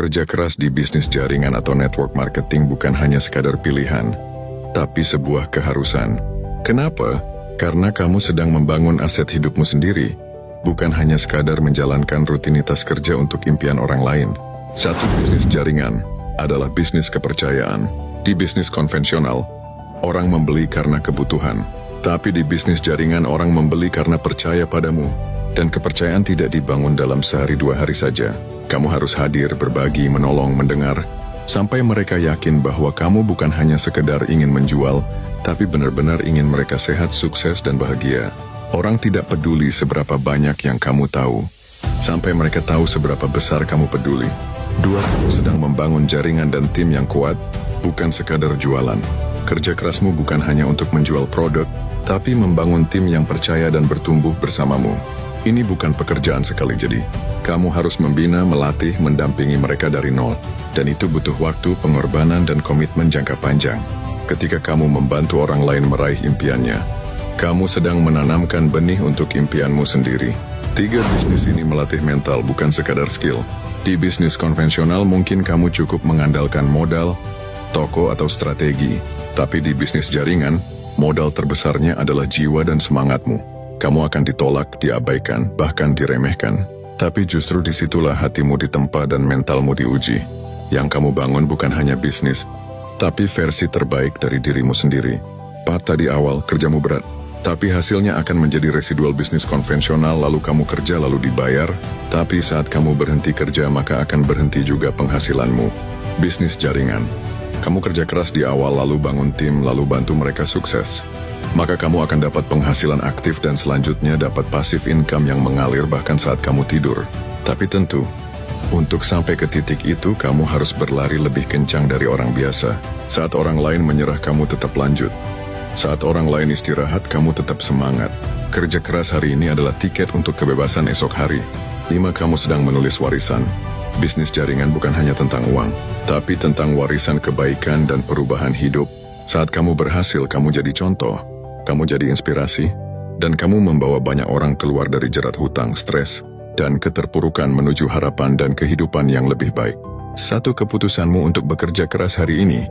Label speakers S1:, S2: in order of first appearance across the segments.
S1: Kerja keras di bisnis jaringan atau network marketing bukan hanya sekadar pilihan, tapi sebuah keharusan. Kenapa? Karena kamu sedang membangun aset hidupmu sendiri, bukan hanya sekadar menjalankan rutinitas kerja untuk impian orang lain. Satu bisnis jaringan adalah bisnis kepercayaan. Di bisnis konvensional, orang membeli karena kebutuhan. Tapi di bisnis jaringan orang membeli karena percaya padamu. Dan kepercayaan tidak dibangun dalam sehari dua hari saja. Kamu harus hadir, berbagi, menolong, mendengar, sampai mereka yakin bahwa kamu bukan hanya sekedar ingin menjual, tapi benar-benar ingin mereka sehat, sukses, dan bahagia. Orang tidak peduli seberapa banyak yang kamu tahu, sampai mereka tahu seberapa besar kamu peduli. Dua, kamu sedang membangun jaringan dan tim yang kuat, bukan sekadar jualan. Kerja kerasmu bukan hanya untuk menjual produk, tapi membangun tim yang percaya dan bertumbuh bersamamu. Ini bukan pekerjaan sekali jadi. Kamu harus membina, melatih, mendampingi mereka dari nol. Dan itu butuh waktu, pengorbanan, dan komitmen jangka panjang. Ketika kamu membantu orang lain meraih impiannya, kamu sedang menanamkan benih untuk impianmu sendiri. 3, bisnis ini melatih mental, bukan sekadar skill. Di bisnis konvensional mungkin kamu cukup mengandalkan modal, toko, atau strategi. Tapi di bisnis jaringan, modal terbesarnya adalah jiwa dan semangatmu. Kamu akan ditolak, diabaikan, bahkan diremehkan. Tapi justru disitulah hatimu ditempa dan mentalmu diuji. Yang kamu bangun bukan hanya bisnis, tapi versi terbaik dari dirimu sendiri. 4, tadi awal, kerjamu berat. Tapi hasilnya akan menjadi residual bisnis konvensional, lalu kamu kerja lalu dibayar. Tapi saat kamu berhenti kerja, maka akan berhenti juga penghasilanmu. Bisnis jaringan. Kamu kerja keras di awal, lalu bangun tim, lalu bantu mereka sukses. Maka kamu akan dapat penghasilan aktif dan selanjutnya dapat passive income yang mengalir bahkan saat kamu tidur. Tapi tentu, untuk sampai ke titik itu kamu harus berlari lebih kencang dari orang biasa. Saat orang lain menyerah, kamu tetap lanjut. Saat orang lain istirahat, kamu tetap semangat. Kerja keras hari ini adalah tiket untuk kebebasan esok hari. 5, kamu sedang menulis warisan. Bisnis jaringan bukan hanya tentang uang, tapi tentang warisan kebaikan dan perubahan hidup. Saat kamu berhasil, kamu jadi contoh. Kamu jadi inspirasi, dan kamu membawa banyak orang keluar dari jerat hutang, stres, dan keterpurukan menuju harapan dan kehidupan yang lebih baik. Satu keputusanmu untuk bekerja keras hari ini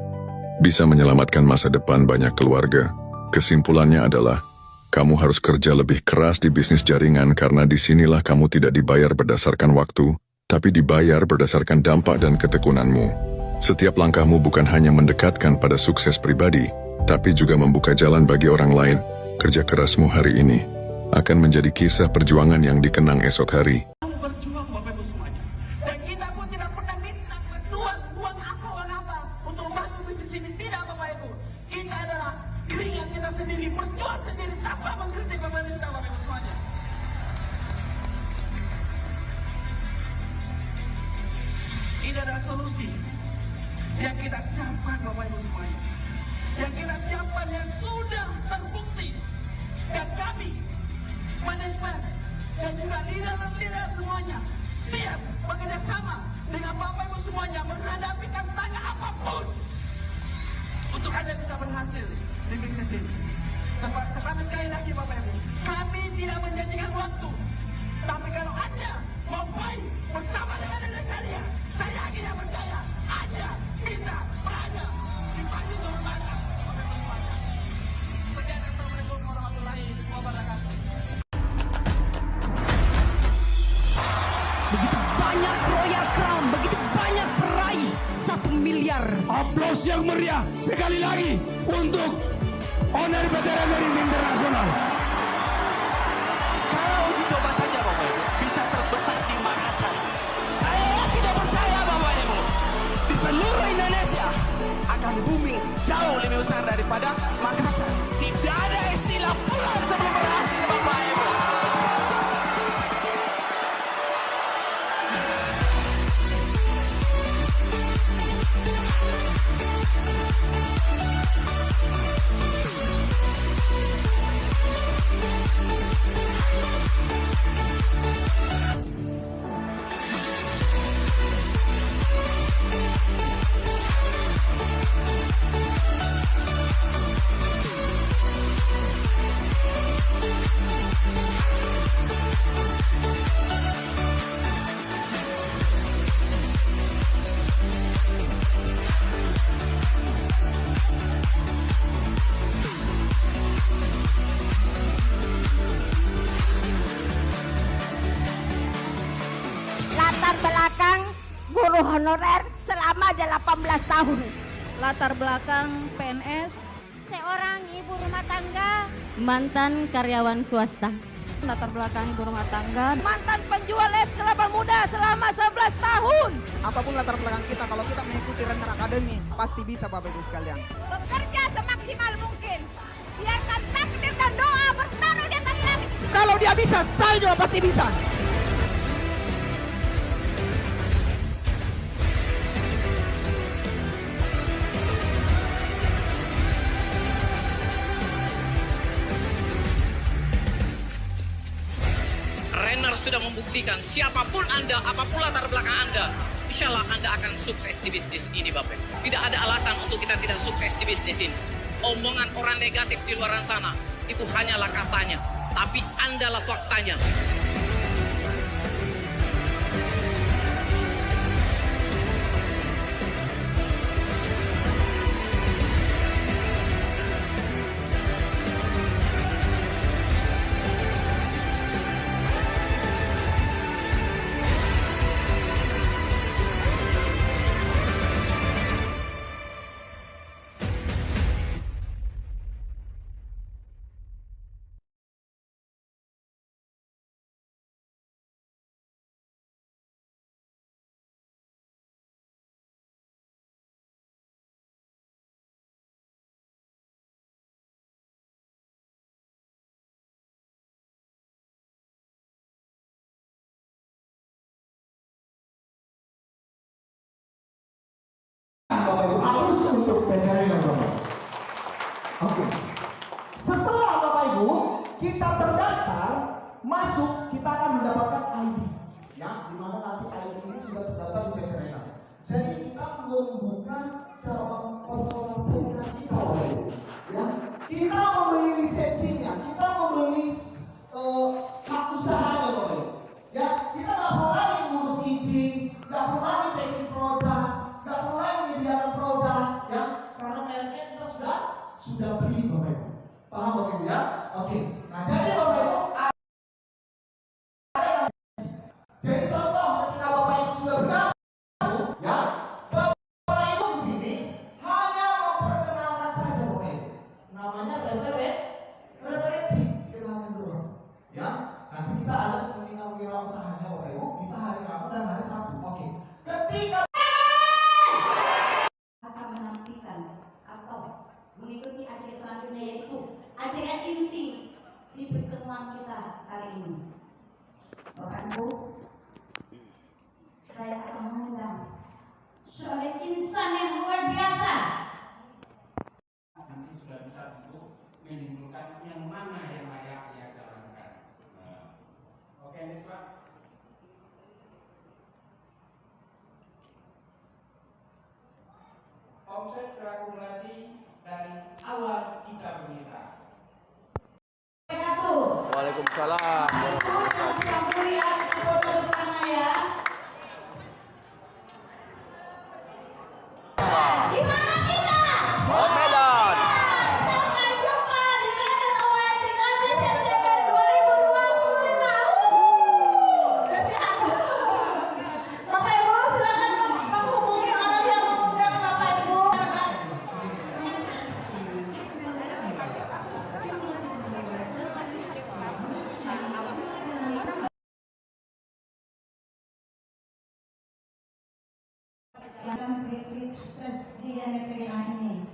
S1: bisa menyelamatkan masa depan banyak keluarga. Kesimpulannya adalah, kamu harus kerja lebih keras di bisnis jaringan karena disinilah kamu tidak dibayar berdasarkan waktu, tapi dibayar berdasarkan dampak dan ketekunanmu. Setiap langkahmu bukan hanya mendekatkan pada sukses pribadi, tapi juga membuka jalan bagi orang lain. Kerja kerasmu hari ini akan menjadi kisah perjuangan yang dikenang esok hari.
S2: Berjuang Bapak Ibu semuanya. Dan kita pun tidak pernah minta bantuan uang apa untuk masuk bisnis ini. Tidak Bapak Ibu. Kita adalah keringat kita sendiri, berjuang sendiri tanpa mengkritik pemerintah Bapak Ibu semuanya. Ini adalah solusi yang kita siapkan Bapak Ibu semuanya. Yang kita siapkan yang sudah terbukti. Dan kami, manajemen, dan juga leader semuanya siap bekerja sama dengan Bapak Ibu semuanya menghadapi tantangan apapun untuk Anda bisa berhasil di bisnis ini. Tetapi sekali lagi Bapak Ibu, kami tidak menjanjikan waktu. Tapi kalau Anda mau baik bersama dengan Indonesia Raya, saya yakin dan percaya Anda bisa berada di pasti kehormatan. Sekian, Assalamualaikum warahmatullahi wabarakatuh.
S3: Begitu banyak Royal Crown, begitu banyak peraih 1 miliar.
S4: Aplaus yang meriah sekali lagi untuk owner PT Marine Internasional.
S5: Kalau uji coba saja Bapak Ibu bisa terbesar di Makassar. Saya tidak percaya Bapak Ibu di seluruh Indonesia akan booming jauh lebih besar daripada Makassar. Tidak ada istilah pulang sebelum berhasil Bapak Ibu.
S6: guru honorer selama 18 tahun.
S3: Latar belakang PNS,
S6: Seorang ibu rumah tangga.
S3: mantan karyawan swasta. Latar belakang ibu rumah tangga,
S6: Mantan penjual es kelapa muda selama 11 tahun.
S7: Apapun latar belakang kita, kalau kita mengikuti Renner Academy, pasti bisa Bapak Ibu sekalian.
S6: Bekerja semaksimal mungkin. Biarkan takdir dan doa bertaruh di atas langit.
S7: Kalau dia bisa, saya juga pasti bisa.
S8: Renner sudah membuktikan siapapun Anda, apapun latar belakang Anda, insya Allah Anda akan sukses di bisnis ini Bapak. Tidak ada alasan untuk kita tidak sukses di bisnis ini. Omongan orang negatif di luar sana, itu hanyalah katanya. Tapi Anda lah faktanya.
S2: Bapak Ibu harus untuk veteran Bapak. Oke. Setelah Bapak Ibu kita terdaftar masuk, kita akan mendapatkan ID. Ya, di mana nanti ID ini sudah terdaftar di veteran. Jadi kita membuka cabang personal program kita Bapak Ibu. Ya, kita membeli lisensinya, kita membeli hak usahanya Bapak Ibu. Ya, kita nggak perlu lagi ngurus izin, nggak perlu lagi packing produk, nggak perlu lagi menyediakan produk, ya, karena mereknya kita sudah beli Bapak Ibu. Paham Bapak Ibu ya? Oke. Nah jadi Bapak Ibu, jadi contoh ketika Bapak Ibu sudah bergabung, ya, Bapak Ibu di sini hanya memperkenalkan saja Bapak Ibu. Namanya referensi, kenalkan dulu, ya. Nanti kita ada seminar wirausahanya Bapak Ibu, bisa hari Rabu dan hari Sabtu. Oke. Ketika
S6: Akan menantikan atau mengikuti ACK selanjutnya, yaitu ACK inti di pertemuan kita kali ini. Bapak Ibu, saya akan mengundang seorang insan yang luar biasa.
S9: Nanti sudah bisa untuk menimbulkan yang mana yang layak dia jalankan. Oke, next Pak. Omset terakumulasi dari awal kita bermitra.
S7: Waalaikumsalam.
S6: Gimana kita?
S7: Medan.
S6: Sampai jumpa di Renner Award 13 September 2025. Bapak Ibu silakan menghubungi orang yang mengundang Bapak Ibu. Jangan trik-trik sukses di NXRA ini.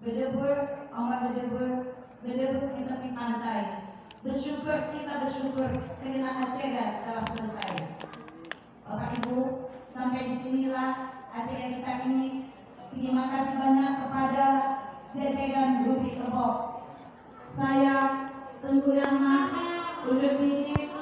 S6: Berdebur, ombak berdebur di tepi pantai. Bersyukur karena ACK telah selesai. Bapak Ibu, sampai disinilah ACK kita ini. Terima kasih banyak kepada jajaran Ruby Kebok. Saya Tengku Rama, undur diri.